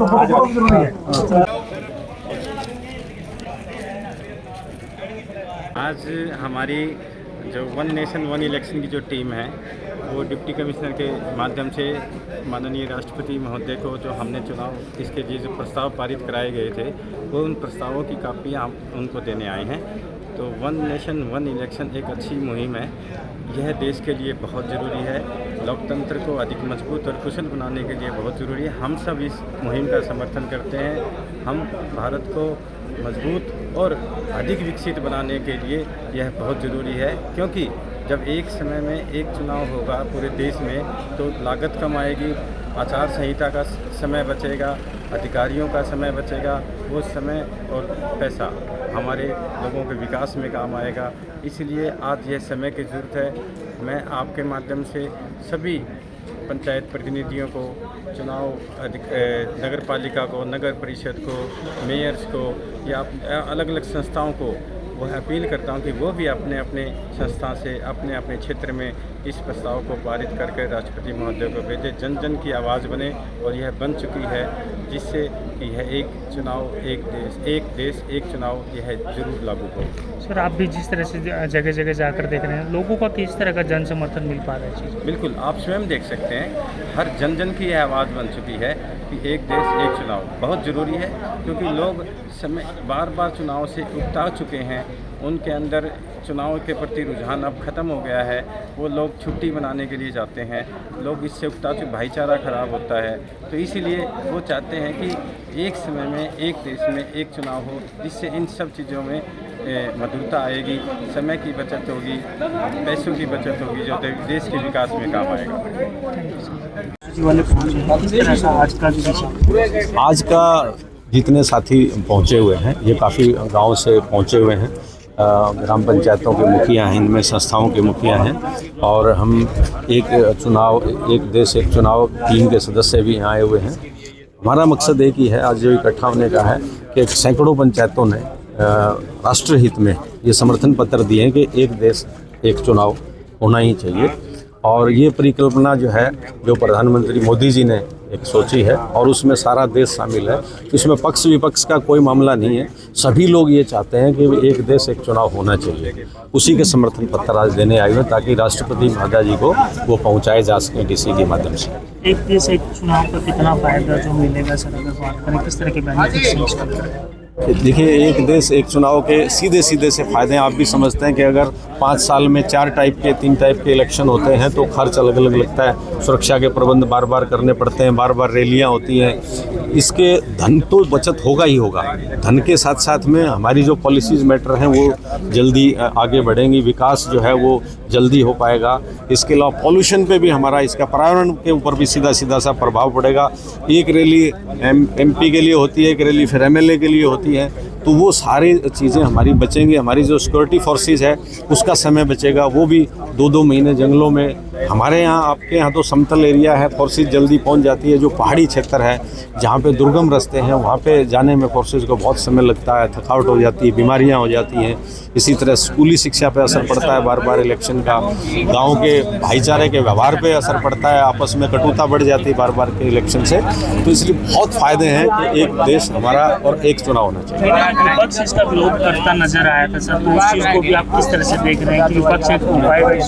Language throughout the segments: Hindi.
आज हमारी जो वन नेशन वन इलेक्शन की जो टीम है वो डिप्टी कमिश्नर के माध्यम से माननीय राष्ट्रपति महोदय को जो हमने चुनाव इसके जो प्रस्ताव पारित कराए गए थे वो उन प्रस्तावों की कापियाँ हम उनको देने आए हैं। तो वन नेशन वन इलेक्शन एक अच्छी मुहिम है। यह देश के लिए बहुत ज़रूरी है। लोकतंत्र को अधिक मजबूत और कुशल बनाने के लिए बहुत ज़रूरी है। हम सब इस मुहिम का समर्थन करते हैं। हम भारत को मजबूत और अधिक विकसित बनाने के लिए यह बहुत ज़रूरी है, क्योंकि जब एक समय में एक चुनाव होगा पूरे देश में तो लागत कम आएगी, आचार संहिता का समय बचेगा, अधिकारियों का समय बचेगा, वो समय और पैसा हमारे लोगों के विकास में काम आएगा। इसलिए आज यह समय की ज़रूरत है। मैं आपके माध्यम से सभी पंचायत प्रतिनिधियों को, चुनाव नगर पालिका को, नगर परिषद को, मेयर्स को या अलग अलग संस्थाओं को वह अपील करता हूं कि वो भी अपने अपने संस्था से अपने अपने क्षेत्र में इस प्रस्ताव को पारित करके राष्ट्रपति महोदय को भेजे। जन जन की आवाज़ बने और यह बन चुकी है, जिससे कि यह एक चुनाव एक देश एक चुनाव यह जरूर लागू हो। सर, आप भी जिस तरह से जगह जगह जाकर देख रहे हैं, लोगों का किस तरह का जन समर्थन मिल पा रहा है चीज़? बिल्कुल, आप स्वयं देख सकते हैं, हर जन जन की यह आवाज़ बन चुकी है कि एक देश एक चुनाव बहुत ज़रूरी है, क्योंकि लोग समय बार बार चुनाव से उकता चुके हैं। उनके अंदर चुनाव के प्रति रुझान अब ख़त्म हो गया है। वो लोग छुट्टी मनाने के लिए जाते हैं, लोग इससे उकता चुके, भाईचारा ख़राब होता है। तो इसीलिए वो चाहते हैं कि एक समय में एक देश में एक चुनाव हो, जिससे इन सब चीज़ों में मधुरता आएगी, समय की बचत होगी, पैसों की बचत होगी, जो देश के विकास में काम आएगा। आज का जितने साथी पहुंचे हुए हैं, ये काफ़ी गांव से पहुंचे हुए हैं। ग्राम पंचायतों के मुखिया हैं, इनमें संस्थाओं के मुखिया हैं, और हम एक चुनाव एक देश एक चुनाव टीम के सदस्य भी यहाँ आए हुए हैं। हमारा मकसद एक ही है, आज जो इकट्ठा होने का है, कि सैकड़ों पंचायतों ने राष्ट्रहित में ये समर्थन पत्र दिए हैं कि एक देश एक चुनाव होना ही चाहिए। और ये परिकल्पना जो है, जो प्रधानमंत्री मोदी जी ने एक सोची है, और उसमें सारा देश शामिल है। इसमें पक्ष विपक्ष का कोई मामला नहीं है। सभी लोग ये चाहते हैं कि एक देश एक चुनाव होना चाहिए। उसी के समर्थन पत्र आज देने आए हुए, ताकि राष्ट्रपति महोदय जी को वो पहुंचाए जा सकें डीसी के माध्यम से। एक देश एक चुनाव का कितना फायदा जो मिलेगा सर, अगर बात करें किस तरह के बेनिफिट्स? देखिए, एक देश एक चुनाव के सीधे सीधे से फ़ायदे आप भी समझते हैं कि अगर 5 साल में 4 टाइप के 3 टाइप के इलेक्शन होते हैं तो खर्च अलग अलग लगता है, सुरक्षा के प्रबंध बार बार करने पड़ते हैं, बार बार रैलियां होती हैं। इसके धन तो बचत होगा ही होगा। धन के साथ साथ में हमारी जो पॉलिसीज़ मैटर हैं वो जल्दी आगे बढ़ेंगी, विकास जो है वो जल्दी हो पाएगा। इसके अलावा पॉल्यूशन पे भी हमारा, इसका पर्यावरण के ऊपर भी सीधा सीधा सा प्रभाव पड़ेगा। एक रैली MP के लिए होती है, एक रैली फिर MLA के लिए होती है, तो वो सारी चीज़ें हमारी बचेंगी। हमारी जो सिक्योरिटी फोर्सेस है उसका समय बचेगा, वो भी 2-2 महीने जंगलों में। हमारे यहाँ, आपके यहाँ तो समतल एरिया है, फोर्सेस जल्दी पहुँच जाती है। जो पहाड़ी क्षेत्र है, जहाँ पे दुर्गम रास्ते हैं, वहाँ पे जाने में फोर्सेस को बहुत समय लगता है, थकावट हो जाती है, बीमारियाँ हो जाती हैं। इसी तरह स्कूली शिक्षा पे असर पड़ता है बार बार इलेक्शन का, गाँव के भाईचारे के व्यवहार पे असर पड़ता है, आपस में कटुता बढ़ जाती है बार बार के इलेक्शन से। तो इसलिए बहुत फ़ायदे हैं कि एक देश हमारा और एक चुनाव होना चाहिए। विपक्ष इसका विरोध करता नजर आया था सर, तो उस चीज़ को भी आप किस तरह से देख रहे हैं कि विपक्ष एक उपाय?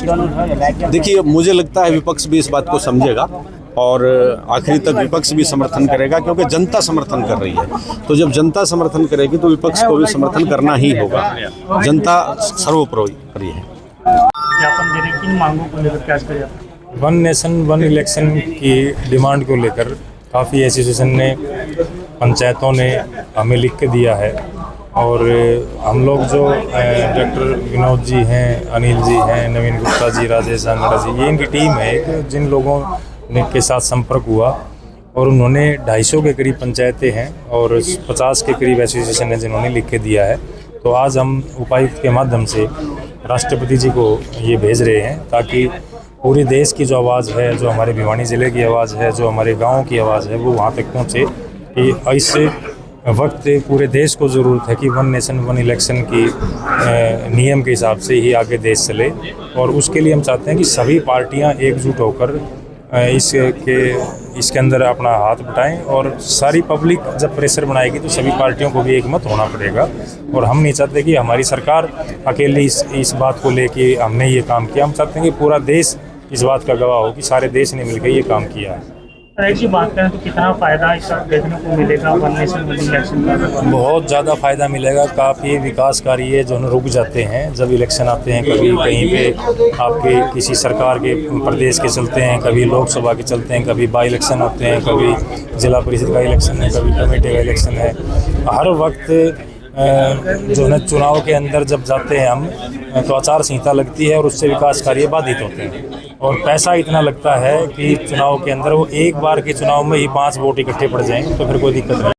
देखिए, मुझे लगता है विपक्ष भी इस बात को समझेगा और आखिरी तक विपक्ष भी समर्थन करेगा, क्योंकि जनता समर्थन कर रही है। तो जब जनता समर्थन करेगी तो विपक्ष को भी समर्थन करना ही होगा। जनता सर्वोपरि है। ज्ञापन देने की मांगों को लेकर क्या करें? वन नेशन वन इलेक्शन की डिमांड को लेकर काफ़ी एसोसिएशन ने, पंचायतों ने हमें लिख के दिया है, और हम लोग जो डॉक्टर विनोद जी हैं, अनिल जी हैं, नवीन गुप्ता जी, राजेश आंगड़ा जी, ये इनकी टीम है जिन लोगों के साथ संपर्क हुआ, और उन्होंने 250 के करीब पंचायतें हैं और 50 के करीब एसोसिएशन है जिन्होंने लिख के दिया है। तो आज हम उपायुक्त के माध्यम से राष्ट्रपति जी को ये भेज रहे हैं, ताकि पूरे देश की जो आवाज़ है, जो हमारे भिवानी ज़िले की आवाज़ है, जो हमारे गाँव की आवाज़ है, वो वहाँ तक पहुँचे। कि इस वक्त पूरे देश को ज़रूरत है कि वन नेशन वन इलेक्शन की नियम के हिसाब से ही आगे देश चले, और उसके लिए हम चाहते हैं कि सभी पार्टियां एकजुट होकर इसके अंदर अपना हाथ बटाएं और सारी पब्लिक जब प्रेशर बनाएगी तो सभी पार्टियों को भी एक मत होना पड़ेगा। और हम नहीं चाहते कि हमारी सरकार अकेले इस बात को लेके हमने ये काम किया। हम चाहते हैं कि पूरा देश इस बात का गवाह हो कि सारे देश ने मिलकर ये काम किया है। एक जी बात करें तो कितना फ़ायदा इस देखने को मिलेगा वन नेशन वन इलेक्शन का? बहुत ज़्यादा फ़ायदा मिलेगा। काफ़ी विकास कार्य जो रुक जाते हैं जब इलेक्शन आते हैं, कभी कहीं पे आपके किसी सरकार के प्रदेश के चलते हैं, कभी लोकसभा के चलते हैं, कभी बाई इलेक्शन होते हैं, कभी जिला परिषद का इलेक्शन है, कभी कमेटी का इलेक्शन है। हर वक्त जो है चुनाव के अंदर जब जाते हैं हम तो आचार संहिता लगती है और उससे विकास कार्य बाधित होते हैं और पैसा इतना लगता है कि चुनाव के अंदर वो एक बार के चुनाव में ही 5 वोट इकट्ठे पड़ जाएंगे तो फिर कोई दिक्कत नहीं।